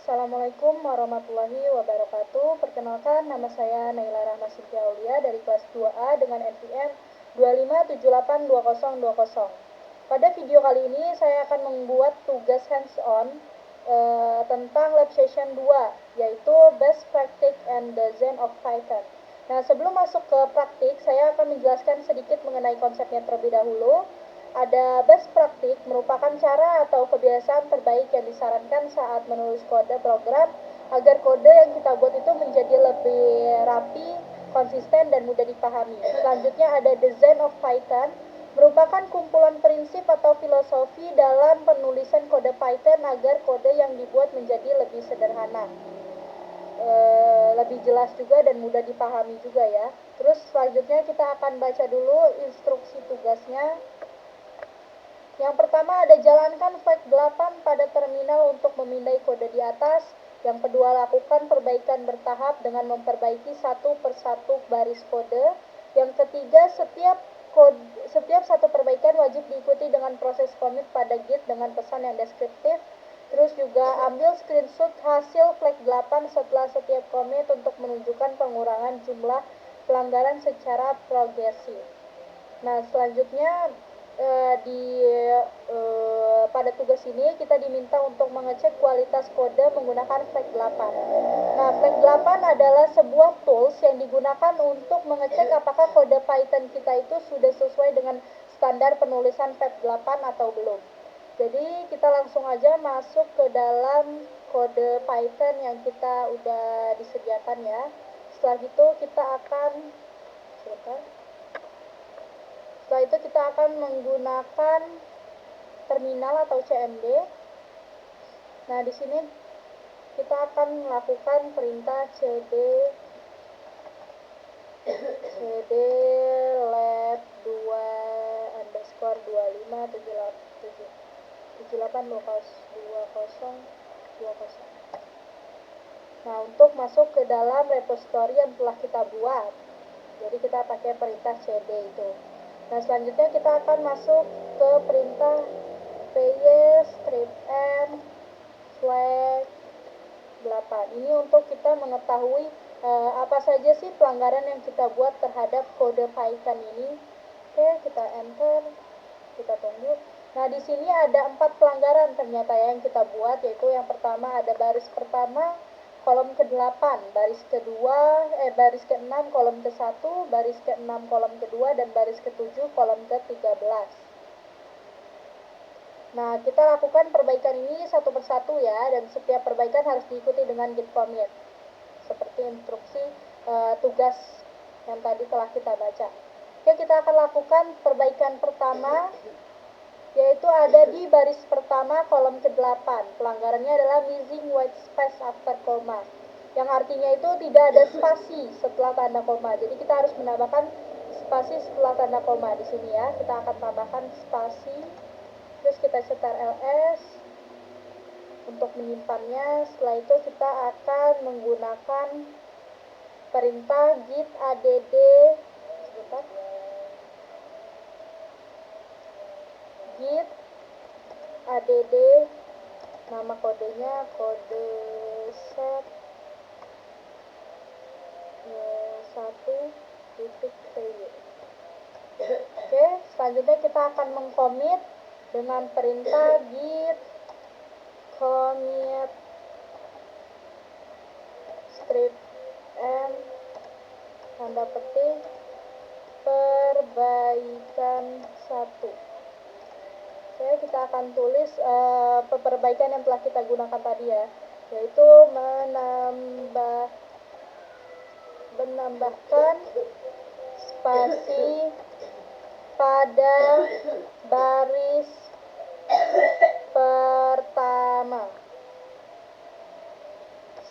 Assalamualaikum warahmatullahi wabarakatuh. Perkenalkan, nama saya Naila Rahma Cynthia Aulia dari kelas 2A dengan NPM 25782020. Pada video kali ini saya akan membuat tugas hands-on tentang lab session 2, yaitu Best Practice and Design of Python. Nah, sebelum masuk ke praktik, saya akan menjelaskan sedikit mengenai konsepnya terlebih dahulu. Ada best practice merupakan cara atau kebiasaan terbaik yang disarankan saat menulis kode program agar kode yang kita buat itu menjadi lebih rapi, konsisten, dan mudah dipahami. Selanjutnya ada Design of Python, merupakan kumpulan prinsip atau filosofi dalam penulisan kode Python agar kode yang dibuat menjadi lebih sederhana, lebih jelas juga dan mudah dipahami juga ya. Terus selanjutnya kita akan baca dulu instruksi tugasnya. Yang pertama ada jalankan flag 8 pada terminal untuk memindai kode di atas. Yang kedua, lakukan perbaikan bertahap dengan memperbaiki satu persatu baris kode. Yang ketiga, setiap satu perbaikan wajib diikuti dengan proses commit pada Git dengan pesan yang deskriptif. Terus juga ambil screenshot hasil flag 8 setelah setiap commit untuk menunjukkan pengurangan jumlah pelanggaran secara progresif. Nah, selanjutnya pada tugas ini kita diminta untuk mengecek kualitas kode menggunakan flag 8. Nah, flag 8 adalah sebuah tools yang digunakan untuk mengecek apakah kode Python kita itu sudah sesuai dengan standar penulisan flag 8 atau belum. Jadi kita langsung aja masuk ke dalam kode Python yang kita udah disediakan ya. Setelah itu kita akan menggunakan terminal atau CMD. Nah, di sini kita akan melakukan perintah cd lab 2 underscore 25782020. Nah, untuk masuk ke dalam repository yang telah kita buat, jadi kita pakai perintah cd itu. Nah, selanjutnya kita akan masuk ke perintah py strip m flag 8. Ini untuk kita mengetahui apa saja sih pelanggaran yang kita buat terhadap kode Python ini. Oke, kita enter, kita tunggu. Nah, di sini ada 4 pelanggaran ternyata yang kita buat, yaitu yang pertama ada baris pertama kolom ke-8, baris ke-6 kolom ke-1, baris ke-6 kolom ke-2, dan baris ke-7 kolom ke-13. Nah, kita lakukan perbaikan ini satu persatu ya, dan setiap perbaikan harus diikuti dengan git commit, seperti instruksi tugas yang tadi telah kita baca. Oke, kita akan lakukan perbaikan pertama, yaitu ada di baris pertama kolom ke-8. Pelanggarannya adalah missing white space after comma, yang artinya itu tidak ada spasi setelah tanda koma. Jadi kita harus menambahkan spasi setelah tanda koma di sini ya. Kita akan tambahkan spasi, terus kita cetar ls untuk menyimpannya. Setelah itu kita akan menggunakan perintah git add git add, nama kodenya kode set 1.py. Oke, selanjutnya kita akan mengcommit dengan perintah git commit strip m tanda petik perbaikan 1. Oke, kita akan tulis perbaikan yang telah kita gunakan tadi ya, yaitu menambahkan spasi pada baris pertama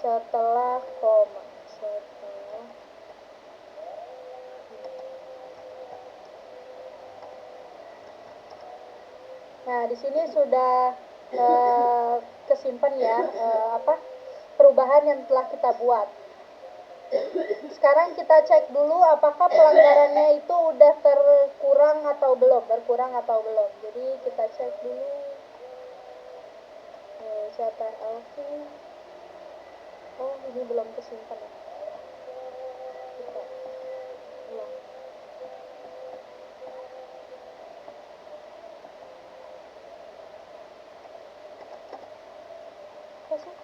setelah koma. Nah, di sini sudah kesimpan ya perubahan yang telah kita buat. Sekarang kita cek dulu apakah pelanggarannya itu udah berkurang atau belum. Jadi kita cek dulu. CTLV ini belum kesimpan ya. Kita ulang. Kasih.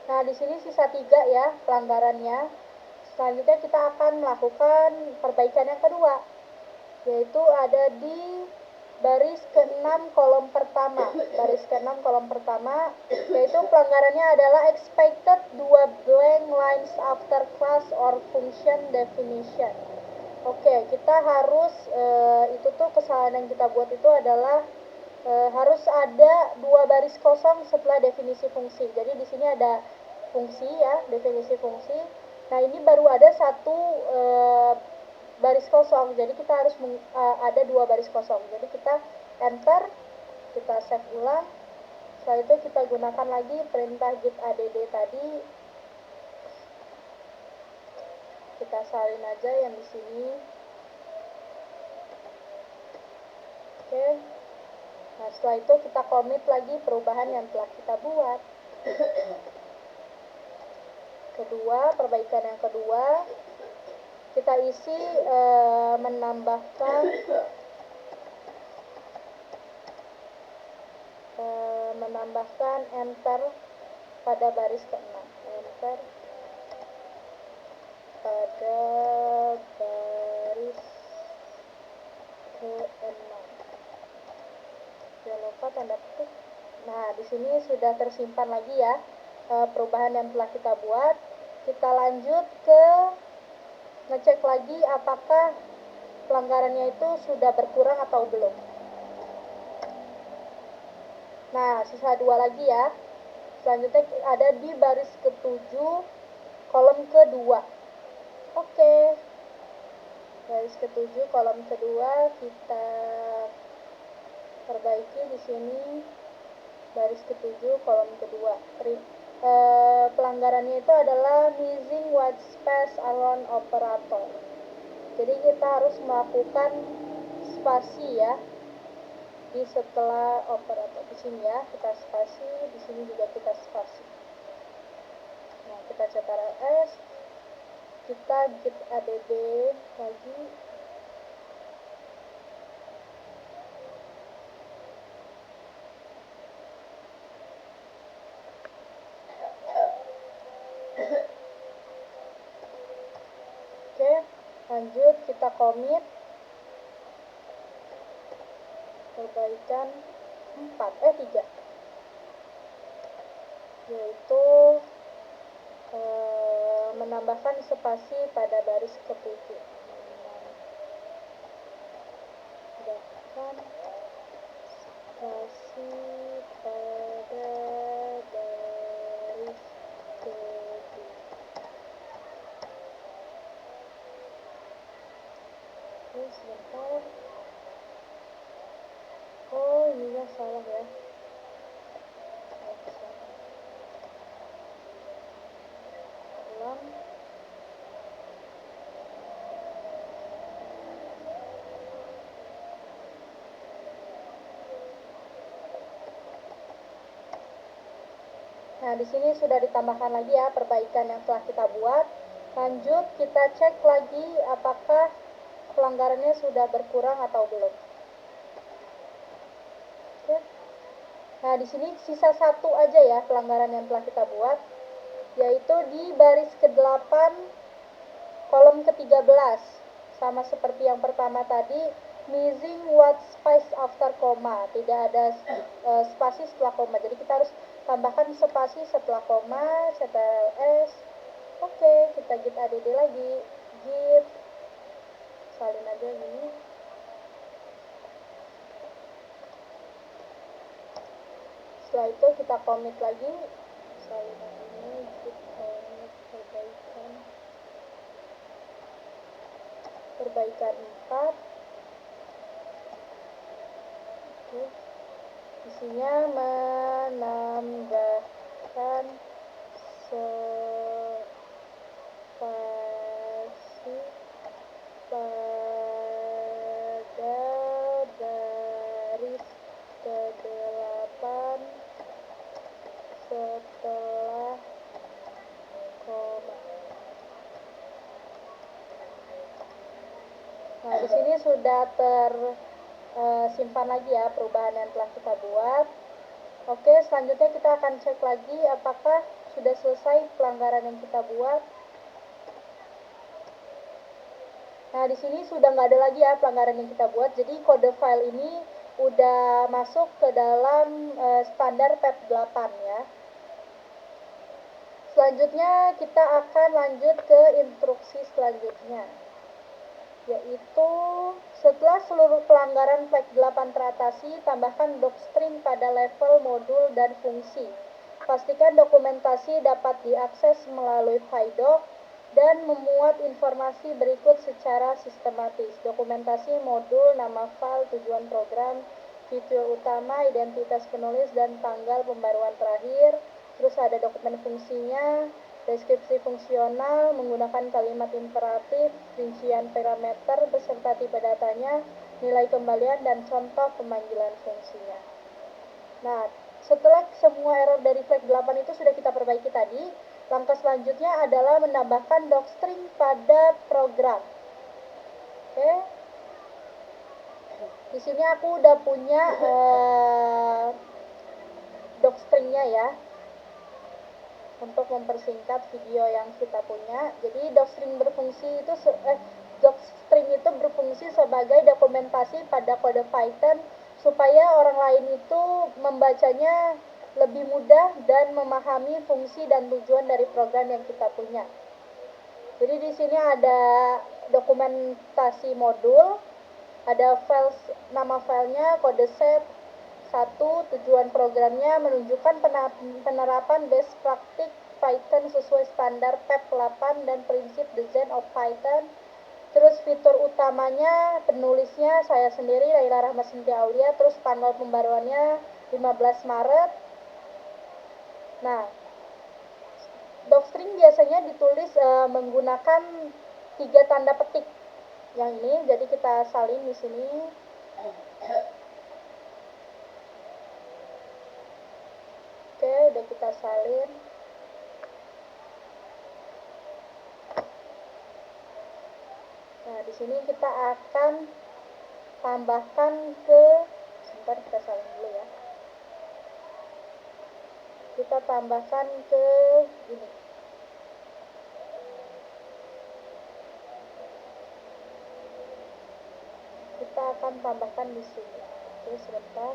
Nah, di sini sisa 3 ya pelanggarannya. Selanjutnya kita akan melakukan perbaikan yang kedua, yaitu ada di baris ke-6 kolom pertama. Baris ke-6 kolom pertama, yaitu pelanggarannya adalah expected 2 blank lines after class or function definition. Oke, kita harus itu tuh kesalahan yang kita buat itu adalah harus ada 2 baris kosong setelah definisi fungsi. Jadi di sini ada fungsi ya, definisi fungsi. Nah, ini baru ada 1 baris kosong. Jadi kita harus ada 2 baris kosong. Jadi kita enter, kita save ulang. Setelah itu kita gunakan lagi perintah git add tadi. Kita salin aja yang di sini. Oke. Nah, setelah itu kita commit lagi perubahan yang telah kita buat. Kedua, perbaikan yang kedua, kita isi menambahkan enter pada baris ke-6. Enter pada baris ke-6. Jangan lupa tanda petik. Nah, di sini sudah tersimpan lagi ya perubahan yang telah kita buat. Kita lanjut ke ngecek lagi apakah pelanggarannya itu sudah berkurang atau belum. Nah, sisa 2 lagi ya. Selanjutnya ada di baris ke-7 kolom kedua. Oke. Baris ke-7 kolom kedua kita perbaiki di sini. Baris ke-7 kolom kedua. Pelanggarannya itu adalah missing white space around operator. Jadi kita harus melakukan spasi ya di setelah operator. Di sini ya kita spasi, di sini juga kita spasi. Nah, kita ctrls, kita git add lagi. Oke, lanjut kita commit perbaikan 3, yaitu menambahkan spasi pada baris ke-7. Menambahkan spasi pada baris ke-7. Oke, sebentar. Oh, ininya salah ya. Ulang. Nah, di sini sudah ditambahkan lagi ya perbaikan yang telah kita buat. Lanjut, kita cek lagi apakah pelanggarannya sudah berkurang atau belum. Oke. Nah, di sini sisa 1 aja ya pelanggaran yang telah kita buat, yaitu di baris ke-8 kolom ke-13. Sama seperti yang pertama tadi, missing what space after comma. Tidak ada spasi setelah koma. Jadi kita harus tambahkan spasi setelah koma, ctrls. Oke, kita git add lagi. Git salin aja gini. Setelah itu kita commit lagi. Salin ini git commit perbaikan 4. Oke. Isinya menambahkan spasi pada Nah, di sini sudah tersimpan lagi ya perubahan yang telah kita buat. Oke, selanjutnya kita akan cek lagi apakah sudah selesai pelanggaran yang kita buat. Nah, di sini sudah nggak ada lagi ya pelanggaran yang kita buat. Jadi kode file ini udah masuk ke dalam standar PEP 8 ya. Selanjutnya kita akan lanjut ke instruksi selanjutnya, yaitu setelah seluruh pelanggaran flag 8 teratasi, tambahkan docstring pada level modul dan fungsi. Pastikan dokumentasi dapat diakses melalui PyDoc dan memuat informasi berikut secara sistematis. Dokumentasi modul, nama file, tujuan program, fitur utama, identitas penulis, dan tanggal pembaruan terakhir. Terus ada dokumen fungsinya, deskripsi fungsional menggunakan kalimat imperatif, rincian parameter beserta tipe datanya, nilai kembalian, dan contoh pemanggilan fungsinya. Nah, setelah semua error dari flag 8 itu sudah kita perbaiki tadi, langkah selanjutnya adalah menambahkan docstring pada program. Oke. Di sini aku udah punya docstringnya ya, untuk mempersingkat video yang kita punya. Jadi docstring berfungsi sebagai dokumentasi pada kode Python supaya orang lain itu membacanya lebih mudah dan memahami fungsi dan tujuan dari program yang kita punya. Jadi di sini ada dokumentasi modul, ada file, nama filenya, kode set, tujuan programnya menunjukkan penerapan best practice Python sesuai standar PEP 8 dan prinsip design of Python. Terus fitur utamanya, penulisnya saya sendiri, Laila Rahma Cynthia Aulia. Terus tanggal pembaruannya 15 Maret. Nah, docstring biasanya ditulis menggunakan 3 tanda petik. Yang ini, jadi kita salin di sini. Oke, udah kita salin. Nah, di sini kita akan tambahkan sebentar kita salin dulu ya. Kita tambahkan ke ini. Kita akan tambahkan di sini. Oke, sebentar.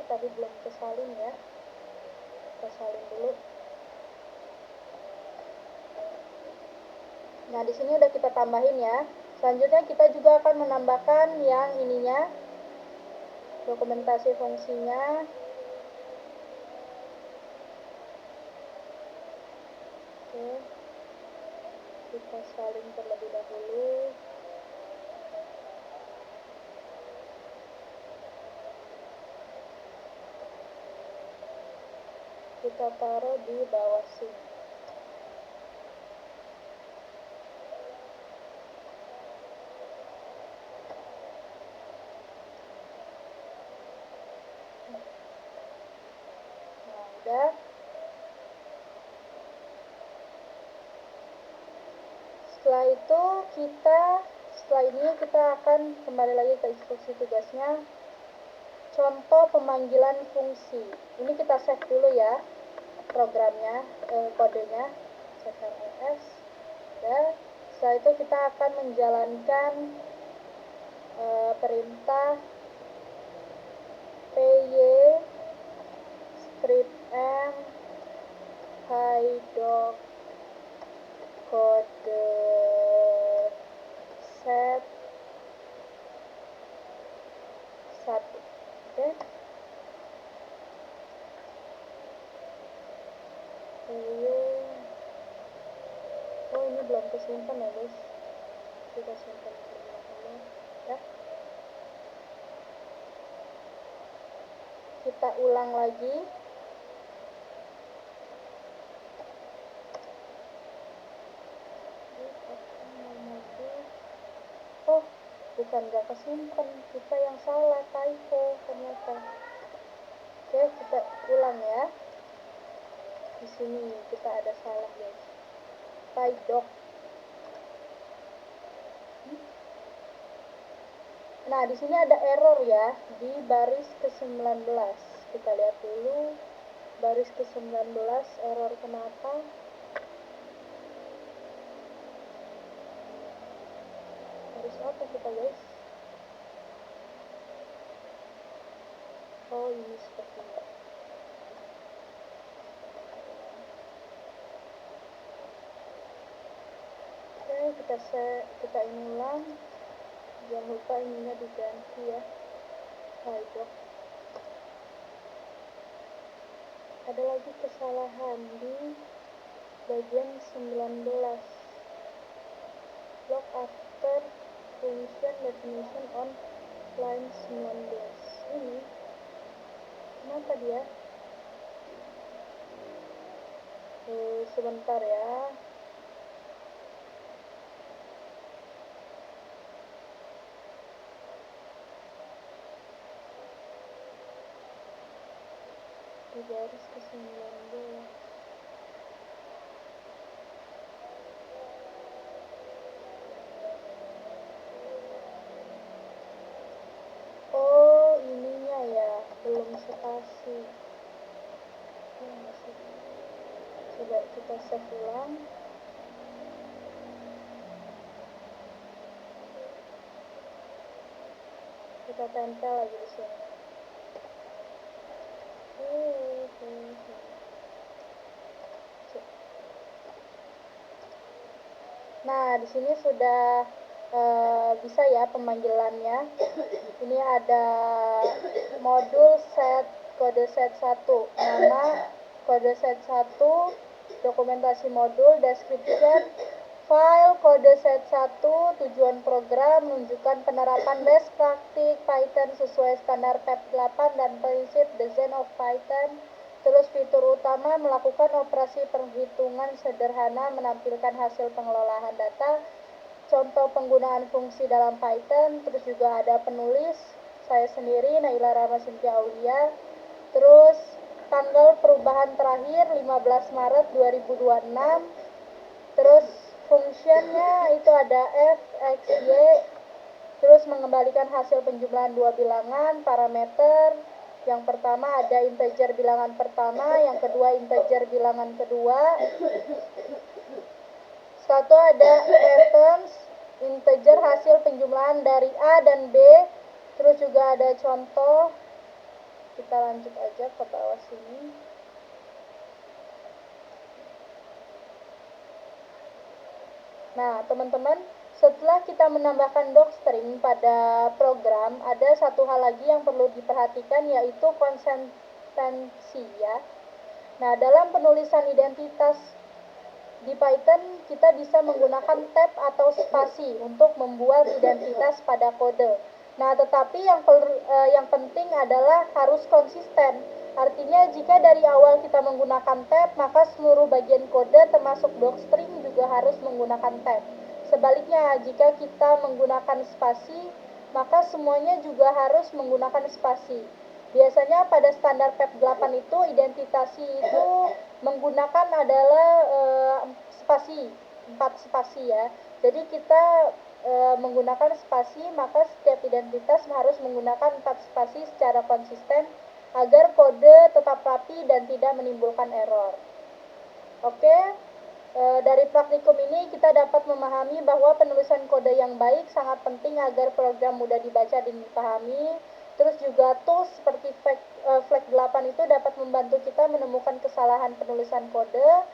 Tadi belum kesalin ya. Kita salin dulu. Nah, di sini udah kita tambahin ya. Selanjutnya kita juga akan menambahkan yang ininya, dokumentasi fungsinya. Oke. Kita salin terlebih dahulu. Kita taruh di bawah sini. Nah, udah. Setelah itu setelah ini kita akan kembali lagi ke instruksi tugasnya. Contoh pemanggilan fungsi. Ini kita save dulu ya programnya, kodenya, CVRS. Dan setelah itu kita akan menjalankan perintah py script m pydoc kode set 1. Oke. Oh, ini belum kesimpan ya guys, kita simpan dulu ya. Kita ulang lagi. Oh, bukan gak kesimpan, kita yang salah, typo ternyata. Oke, kita ulang ya. Di sini kita ada salah guys. PyDoc. Nah, di sini ada error ya di baris ke-19. Kita lihat dulu baris ke-19 error kenapa? Baris apa kita guys? Oh, ini seperti ini. Oke, kita ini ulang. Jangan lupa ininya diganti ya. PyDoc. Ada lagi kesalahan di bagian 19. Block after function definition on line 19. Ini kenapa dia? Sebentar ya. Di baris ke-19. Oh, ininya ya, belum spasi. Coba kita save ulang. Kita tempel lagi di sini. Nah, di sini sudah bisa ya pemanggilannya. Ini ada modul set kode set 1, nama kode set 1, dokumentasi modul, description, file kode set 1, tujuan program, menunjukkan penerapan best praktik Python sesuai standar PEP 8 dan prinsip design of Python. Terus fitur utama melakukan operasi perhitungan sederhana menampilkan hasil pengelolaan data, contoh penggunaan fungsi dalam Python. Terus juga ada penulis, saya sendiri Naila Rahma Cynthia Aulia. Terus tanggal perubahan terakhir 15 Maret 2026. Terus fungsinya itu ada f, x, y. Terus mengembalikan hasil penjumlahan dua bilangan, parameter. Yang pertama ada integer bilangan pertama, yang kedua integer bilangan kedua. Satu ada reference, integer hasil penjumlahan dari A dan B. Terus juga ada contoh. Kita lanjut aja ke bawah sini. Nah, teman-teman, setelah kita menambahkan docstring pada program, ada satu hal lagi yang perlu diperhatikan, yaitu konsistensi ya. Nah, dalam penulisan identitas di Python, kita bisa menggunakan tab atau spasi untuk membuat identitas pada kode. Nah, tetapi yang penting adalah harus konsisten. Artinya, jika dari awal kita menggunakan tab, maka seluruh bagian kode termasuk docstring juga harus menggunakan tab. Sebaliknya, jika kita menggunakan spasi, maka semuanya juga harus menggunakan spasi. Biasanya pada standar PEP 8 itu identitasi itu menggunakan adalah spasi, 4 spasi ya. Jadi kita menggunakan spasi, maka setiap identitas harus menggunakan 4 spasi secara konsisten agar kode tetap rapi dan tidak menimbulkan error. Oke, dari praktikum ini kita dapat memahami bahwa penulisan kode yang baik sangat penting agar program mudah dibaca dan dipahami. Terus juga tools seperti flag 8 itu dapat membantu kita menemukan kesalahan penulisan kode.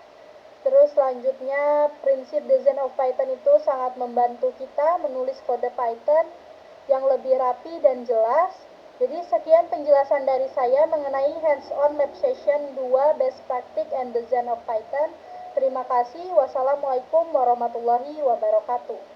Terus selanjutnya prinsip design of Python itu sangat membantu kita menulis kode Python yang lebih rapi dan jelas. Jadi sekian penjelasan dari saya mengenai hands-on lab session 2 best practice and design of Python. Terima kasih. Wassalamualaikum warahmatullahi wabarakatuh.